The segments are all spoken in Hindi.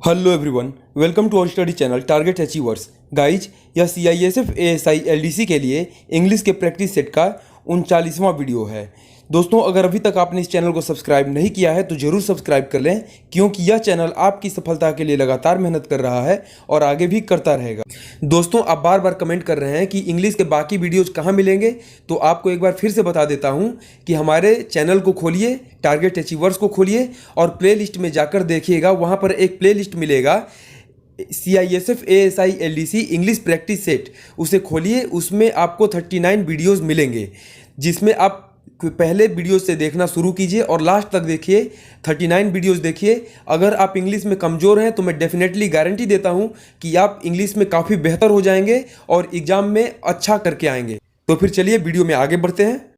Hello everyone, welcome to our study channel Target Achievers. Guys, यह CISF ASI LDC के लिए इंग्लिश के प्रैक्टिस सेट का 39वां वीडियो है। दोस्तों, अगर अभी तक आपने इस चैनल को सब्सक्राइब नहीं किया है तो ज़रूर सब्सक्राइब कर लें, क्योंकि यह चैनल आपकी सफलता के लिए लगातार मेहनत कर रहा है और आगे भी करता रहेगा। दोस्तों, आप बार बार कमेंट कर रहे हैं कि इंग्लिश के बाकी वीडियोज़ कहाँ मिलेंगे, तो आपको एक बार फिर से बता देता हूँ कि हमारे चैनल को खोलिए, टारगेट अचीवर्स को खोलिए और प्ले लिस्ट में जाकर देखिएगा। वहाँ पर एक प्ले लिस्ट मिलेगा CISF ASI LDC English practice set, उसे खोलिए। उसमें आपको 39 वीडियोस मिलेंगे, जिसमें आप पहले वीडियो से देखना शुरू कीजिए और लास्ट तक देखिए। 39 वीडियोस देखिए। अगर आप इंग्लिश में कमज़ोर हैं तो मैं डेफिनेटली गारंटी देता हूं कि आप इंग्लिश में काफ़ी बेहतर हो जाएंगे और एग्ज़ाम में अच्छा करके आएंगे। तो फिर चलिए वीडियो में आगे बढ़ते हैं।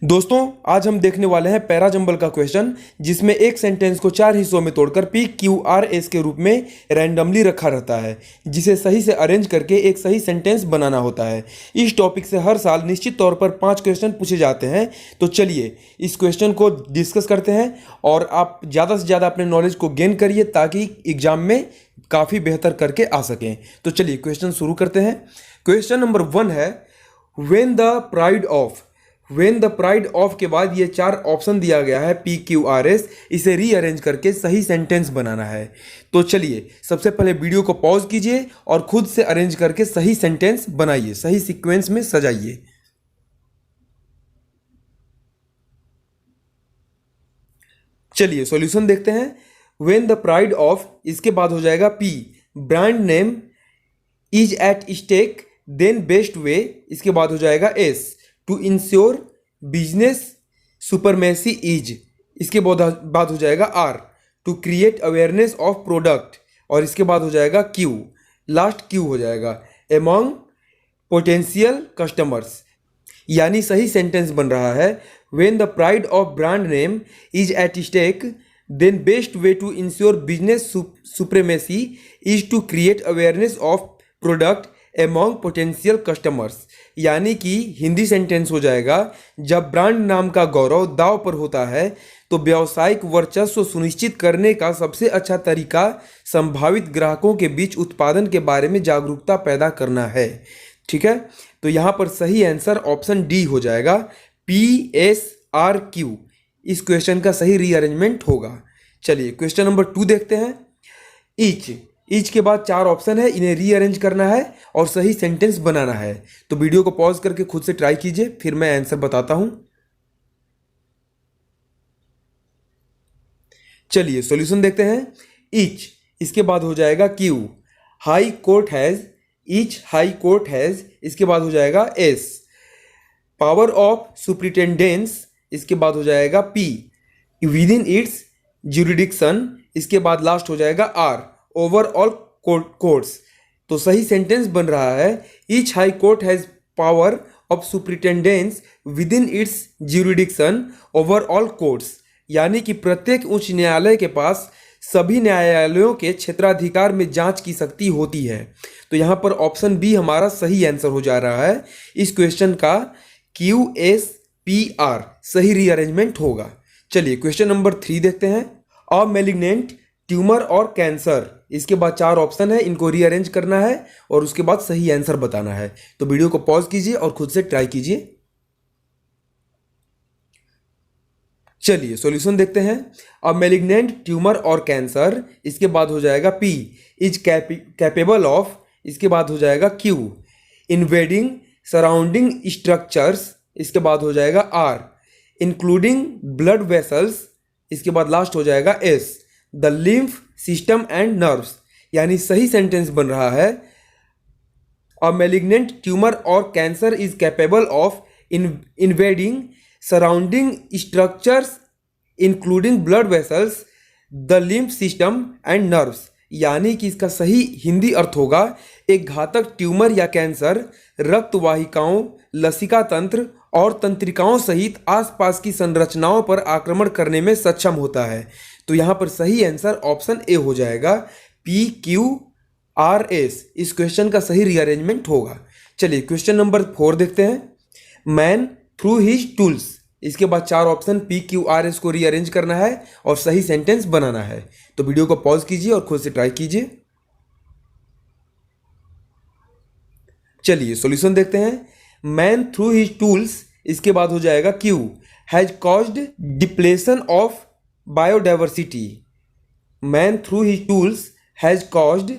दोस्तों, आज हम देखने वाले हैं पैराजंबल का क्वेश्चन, जिसमें एक सेंटेंस को 4 हिस्सों में तोड़कर PQRS के रूप में रैंडमली रखा रहता है, जिसे सही से अरेंज करके एक सही सेंटेंस बनाना होता है। इस टॉपिक से हर साल निश्चित तौर पर 5 क्वेश्चन पूछे जाते हैं। तो चलिए इस क्वेश्चन को डिस्कस करते हैं और आप ज़्यादा से ज़्यादा अपने नॉलेज को गेन करिए, ताकि एग्जाम में काफ़ी बेहतर करके आ सकें। तो चलिए क्वेश्चन शुरू करते हैं। क्वेश्चन नंबर 1 है, वेन द प्राइड ऑफ के बाद ये 4 ऑप्शन दिया गया है PQRS, इसे रीअरेंज करके सही सेंटेंस बनाना है। तो चलिए सबसे पहले वीडियो को पॉज कीजिए और खुद से अरेंज करके सही सेंटेंस बनाइए, सही सीक्वेंस में सजाइए। चलिए सॉल्यूशन देखते हैं। वेन द प्राइड ऑफ, इसके बाद हो जाएगा P, brand name is at stake, then best way, इसके बाद हो जाएगा S, to ensure business supremacy is, इसके बाद हो जाएगा R, to create awareness of product, और इसके बाद हो जाएगा Q, लास्ट Q हो जाएगा, एमॉन्ग पोटेंशियल कस्टमर्स। यानी सही सेंटेंस बन रहा है, when the pride of brand name is at stake, then best way to ensure business supremacy is to create awareness of product among potential customers. यानी कि हिंदी सेंटेंस हो जाएगा, जब ब्रांड नाम का गौरव दांव पर होता है तो व्यावसायिक वर्चस्व सुनिश्चित करने का सबसे अच्छा तरीका संभावित ग्राहकों के बीच उत्पादन के बारे में जागरूकता पैदा करना है। ठीक है, तो यहाँ पर सही आंसर ऑप्शन डी हो जाएगा, PSRQ इस क्वेश्चन का सही रीअरेंजमेंट होगा। चलिए क्वेश्चन नंबर 2 देखते हैं। ईच के बाद 4 ऑप्शन है, इन्हें रीअरेंज करना है और सही सेंटेंस बनाना है। तो वीडियो को पॉज करके खुद से ट्राई कीजिए, फिर मैं आंसर बताता हूं। चलिए सॉल्यूशन देखते हैं। ईच, इसके बाद हो जाएगा Q, high court has, each high court has, इसके बाद हो जाएगा S, पावर ऑफ सुप्रिटेंडेंस, इसके बाद हो जाएगा P, with in its jurisdiction, इसके बाद लास्ट हो जाएगा R, ओवरऑल कोर्ट्स। तो सही सेंटेंस बन रहा है, each high court has power of superintendence within its jurisdiction over all courts. यानी कि प्रत्येक उच्च न्यायालय के पास सभी न्यायालयों के क्षेत्राधिकार में जांच की शक्ति होती है। तो यहाँ पर ऑप्शन बी हमारा सही आंसर हो जा रहा है। इस क्वेश्चन का QSPR सही रीअरेंजमेंट होगा। चलिए क्वेश्चन नंबर 3 देखते हैं। अ मैलिग्नेंट ट्यूमर और कैंसर, इसके बाद 4 ऑप्शन है, इनको रीअरेंज करना है और उसके बाद सही आंसर बताना है। तो वीडियो को पॉज कीजिए और खुद से ट्राई कीजिए। चलिए सॉल्यूशन देखते हैं। अ मैलिग्नेंट ट्यूमर और कैंसर, इसके बाद हो जाएगा P, इज कैपेबल ऑफ, इसके बाद हो जाएगा Q, इन्वेडिंग सराउंडिंग स्ट्रक्चर्स, इसके बाद हो जाएगा R, इंक्लूडिंग ब्लड वेसल्स, इसके बाद लास्ट हो जाएगा S, the lymph system and nerves. यानी सही सेंटेंस बन रहा है, अ मैलिग्नेंट ट्यूमर और cancer is capable of invading surrounding structures including blood vessels, the lymph system and nerves. यानी कि इसका सही हिंदी अर्थ होगा, एक घातक ट्यूमर या कैंसर रक्त वाहिकाओं, लसिका तंत्र और तंत्रिकाओं सहित आसपास की संरचनाओं पर आक्रमण करने में सक्षम होता है। तो यहाँ पर सही आंसर ऑप्शन ए हो जाएगा, PQRS इस क्वेश्चन का सही रीअरेंजमेंट होगा। चलिए क्वेश्चन नंबर 4 देखते हैं। मैन थ्रू हिज टूल्स, इसके बाद 4 ऑप्शन PQRS को रीअरेंज करना है और सही सेंटेंस बनाना है। तो वीडियो को पॉज कीजिए और खुद से ट्राई कीजिए। चलिए सॉल्यूशन देखते हैं। मैन थ्रू हिज टूल्स, इसके बाद हो जाएगा Q, has caused depletion of biodiversity. Man through his tools has caused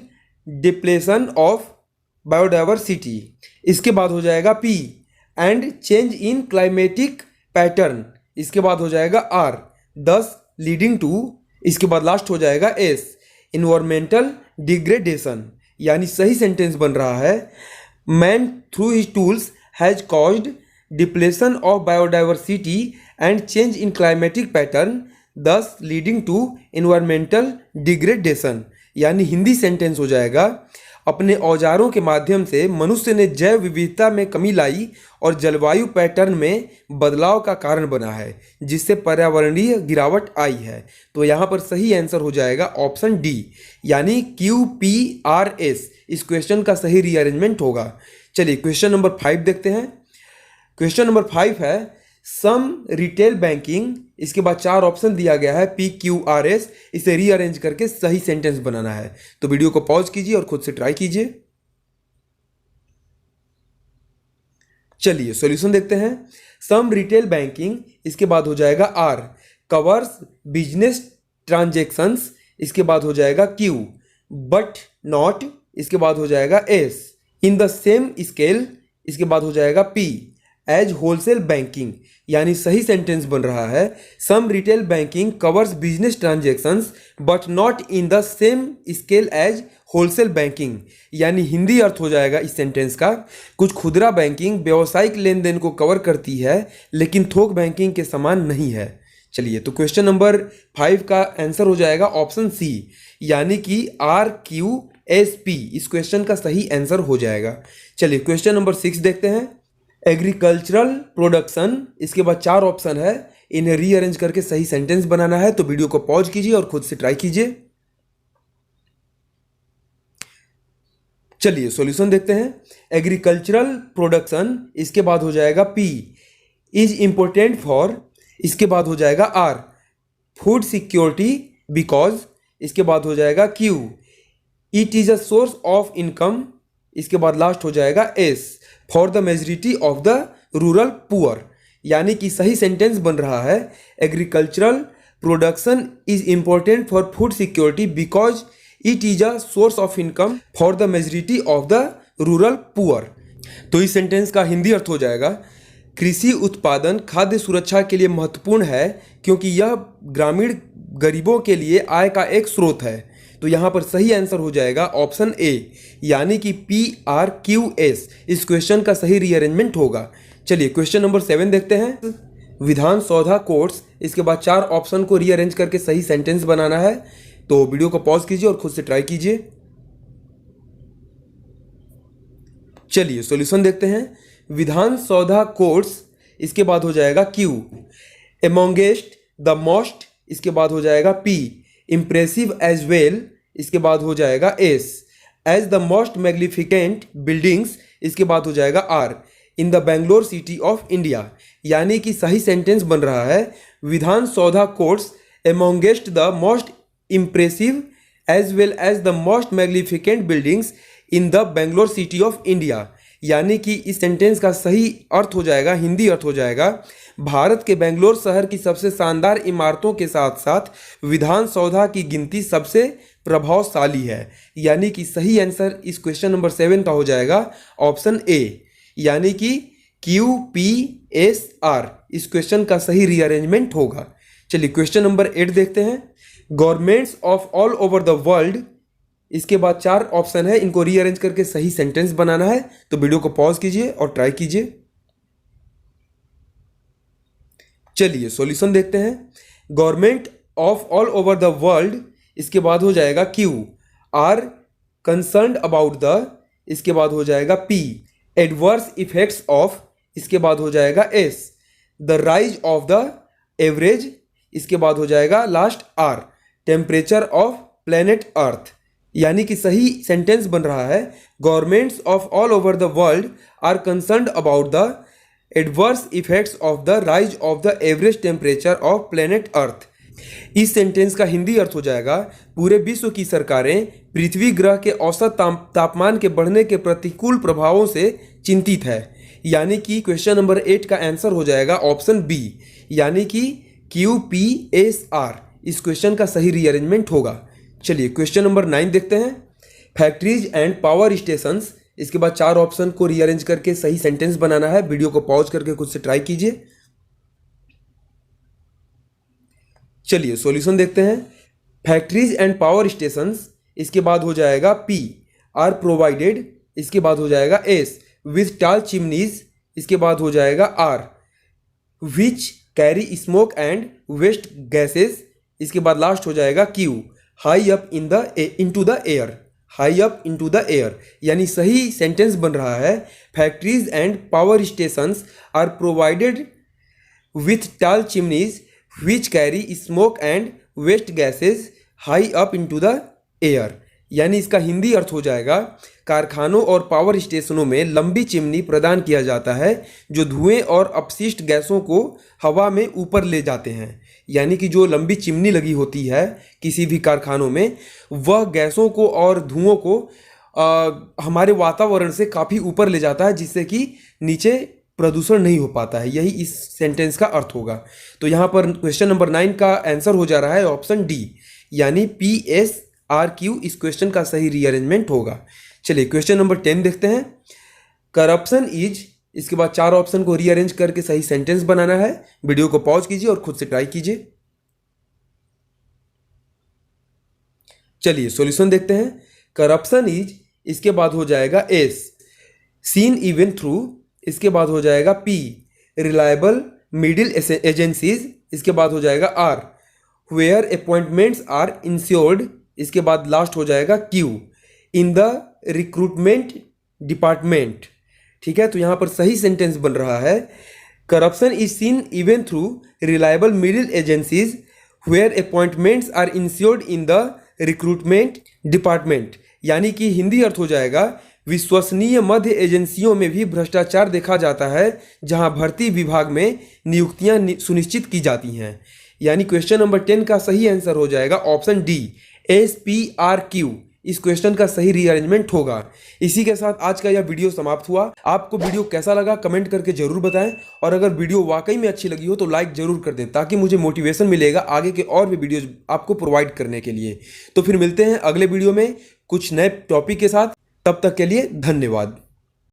depletion of biodiversity. इसके बाद हो जाएगा P, and change in climatic pattern. इसके बाद हो जाएगा R, दस लीडिंग टू। इसके बाद लास्ट हो जाएगा S, इन्वायरमेंटल डिग्रेडेशन। यानी सही सेंटेंस बन रहा है man through his tools has caused depletion of biodiversity and change in climatic pattern, दस लीडिंग टू इन्वायरमेंटल डिग्रेडेशन। यानी हिंदी सेंटेंस हो जाएगा अपने औजारों के माध्यम से मनुष्य ने जैव विविधता में कमी लाई और जलवायु पैटर्न में बदलाव का कारण बना है, जिससे पर्यावरणीय गिरावट आई है। तो यहाँ पर सही आंसर हो जाएगा ऑप्शन डी, यानी QPRS इस क्वेश्चन का सही रीअरेंजमेंट होगा। चलिए क्वेश्चन नंबर 5 देखते हैं। क्वेश्चन नंबर 5 है सम रिटेल बैंकिंग। इसके बाद 4 ऑप्शन दिया गया है PQRS, इसे रीअरेंज करके सही सेंटेंस बनाना है। तो वीडियो को पॉज कीजिए और खुद से ट्राई कीजिए। चलिए सॉल्यूशन देखते हैं। सम रिटेल बैंकिंग, इसके बाद हो जाएगा R, कवर्स बिजनेस ट्रांजेक्शंस। इसके बाद हो जाएगा Q, बट नॉट। इसके बाद हो जाएगा S, in the same scale. इसके बाद हो जाएगा P, एज होलसेल बैंकिंग। यानी सही सेंटेंस बन रहा है some retail banking covers business transactions but not in the same scale as wholesale banking. यानी हिंदी अर्थ हो जाएगा इस सेंटेंस का कुछ खुदरा बैंकिंग व्यावसायिक लेन देन को कवर करती है लेकिन थोक बैंकिंग के समान नहीं है। चलिए तो क्वेश्चन नंबर 5 का आंसर हो जाएगा ऑप्शन सी, यानी कि RQSP इस क्वेश्चन का सही आंसर हो जाएगा। चलिए क्वेश्चन नंबर 6 देखते हैं। एग्रीकल्चरल प्रोडक्शन, इसके बाद 4 ऑप्शन है, इन्हें रीअरेंज करके सही सेंटेंस बनाना है। तो वीडियो को पॉज कीजिए और खुद से ट्राई कीजिए। चलिए सॉल्यूशन देखते हैं। एग्रीकल्चरल प्रोडक्शन, इसके बाद हो जाएगा P, इज इंपॉर्टेंट फॉर। इसके बाद हो जाएगा R, फूड सिक्योरिटी बिकॉज। इसके बाद हो जाएगा Q, it is a source of income. इसके बाद लास्ट हो जाएगा S, for the majority of the rural poor. यानी कि सही सेंटेंस बन रहा है agricultural production is important for food security because it is a source of income for the majority of the rural poor. तो इस सेंटेंस का हिंदी अर्थ हो जाएगा कृषि उत्पादन खाद्य सुरक्षा के लिए महत्वपूर्ण है क्योंकि यह ग्रामीण गरीबों के लिए आय का एक स्रोत है। तो यहाँ पर सही आंसर हो जाएगा ऑप्शन ए, यानी कि PRQS इस क्वेश्चन का सही रीअरेंजमेंट होगा। चलिए क्वेश्चन नंबर 7 देखते हैं। विधान सौधा कोर्स, इसके बाद 4 ऑप्शन को रीअरेंज करके सही सेंटेंस बनाना है। तो वीडियो को पॉज कीजिए और खुद से ट्राई कीजिए। चलिए सॉल्यूशन देखते हैं। विधान सौधा कोर्स, इसके बाद हो जाएगा Q, एमोंगेस्ट द मोस्ट। इसके बाद हो जाएगा P, इम्प्रेसिव एज वेल। इसके बाद हो जाएगा S, as the most magnificent buildings. इसके बाद हो जाएगा R, in the Bangalore city of India. यानी कि सही सेंटेंस बन रहा है Vidhana Soudha course amongst the most impressive as well as the most magnificent buildings in the Bangalore city of India. यानी कि इस सेंटेंस का सही अर्थ हो जाएगा, हिंदी अर्थ हो जाएगा भारत के बेंगलोर शहर की सबसे शानदार इमारतों के साथ साथ विधान सौधा की गिनती सबसे प्रभावशाली है। यानी कि सही आंसर इस क्वेश्चन नंबर 7 का हो जाएगा ऑप्शन ए, यानी कि QPSR इस क्वेश्चन का सही रीअरेंजमेंट होगा। चलिए क्वेश्चन नंबर 8 देखते हैं। Governments of all over the world, इसके बाद 4 ऑप्शन है, इनको रीअरेंज करके सही सेंटेंस बनाना है। तो वीडियो को पॉज कीजिए और ट्राई कीजिए। चलिए सॉल्यूशन देखते हैं। Government of all over the world, इसके बाद हो जाएगा Q, are concerned about the. इसके बाद हो जाएगा P, एडवर्स इफेक्ट्स ऑफ। इसके बाद हो जाएगा S, the rise of the average. इसके बाद हो जाएगा last R, temperature of planet Earth. यानी कि सही सेंटेंस बन रहा है governments of all over the world are concerned about the adverse effects of the rise of the average temperature of planet Earth. इस सेंटेंस का हिंदी अर्थ हो जाएगा, पूरे विश्व की सरकारें पृथ्वी ग्रह के औसत तापमान के बढ़ने के प्रतिकूल प्रभावों से चिंतित है। यानी कि क्वेश्चन नंबर 8 का आंसर हो जाएगा ऑप्शन बी, यानी कि QPSR इस क्वेश्चन का सही रीअरेंजमेंट होगा। चलिए क्वेश्चन नंबर 9 देखते हैं। फैक्ट्रीज एंड पावर स्टेशंस, इसके बाद 4 ऑप्शन को रीअरेंज करके सही सेंटेंस बनाना है। वीडियो को पॉज करके खुद से ट्राई कीजिए। चलिए सॉल्यूशन देखते हैं। फैक्ट्रीज एंड पावर स्टेशंस, इसके बाद हो जाएगा P, आर प्रोवाइडेड, इसके बाद हो जाएगा S, विथ टाल चिमनीज, इसके बाद हो जाएगा R, which carry smoke and waste gases, इसके बाद लास्ट हो जाएगा Q, high up into the air, high up into the air. यानी सही सेंटेंस बन रहा है, factories and power stations are provided with tall chimneys which carry smoke and waste gases high up into the air। यानी इसका हिंदी अर्थ हो जाएगा, कारखानों और पावर स्टेशनों में लंबी चिमनी प्रदान किया जाता है जो धुएं और अपशिष्ट गैसों को हवा में ऊपर ले जाते हैं। यानी कि जो लंबी चिमनी लगी होती है किसी भी कारखानों में, वह गैसों को और धुओं को हमारे वातावरण से काफ़ी ऊपर ले जाता है, जिससे कि नीचे प्रदूषण नहीं हो पाता है। यही इस सेंटेंस का अर्थ होगा। तो यहाँ पर क्वेश्चन नंबर 9 का आंसर हो जा रहा है ऑप्शन डी, यानी PSRQ इस क्वेश्चन का सही रीअरेंजमेंट होगा। चलिए क्वेश्चन नंबर 10 देखते हैं। करप्शन इज, इसके बाद 4 ऑप्शन को रीअरेंज करके सही सेंटेंस बनाना है। वीडियो को पॉज कीजिए और खुद से ट्राई कीजिए। चलिए सॉल्यूशन देखते हैं। करप्शन इज, इसके बाद हो जाएगा S, सीन इवन थ्रू, इसके बाद हो जाएगा P, रिलायबल मिडिल एजेंसीज, इसके बाद हो जाएगा R, where appointments are ensured, इसके बाद लास्ट हो जाएगा Q, in the recruitment department. ठीक है, तो यहाँ पर सही सेंटेंस बन रहा है, corruption is seen even through reliable middle agencies where appointments are ensured in the recruitment department. यानी कि हिंदी अर्थ हो जाएगा, विश्वसनीय मध्य एजेंसियों में भी भ्रष्टाचार देखा जाता है जहां भर्ती विभाग में नियुक्तियां सुनिश्चित की जाती हैं। यानी क्वेश्चन नंबर 10 का सही आंसर हो जाएगा ऑप्शन डी, SPRQ इस क्वेश्चन का सही रीअरेंजमेंट होगा। इसी के साथ आज का यह वीडियो समाप्त हुआ। आपको वीडियो कैसा लगा कमेंट करके जरूर बताएं, और अगर वीडियो वाकई में अच्छी लगी हो तो लाइक जरूर कर दें, ताकि मुझे मोटिवेशन मिलेगा आगे के और भी वीडियोज आपको प्रोवाइड करने के लिए। तो फिर मिलते हैं अगले वीडियो में कुछ नए टॉपिक के साथ। तब तक के लिए धन्यवाद।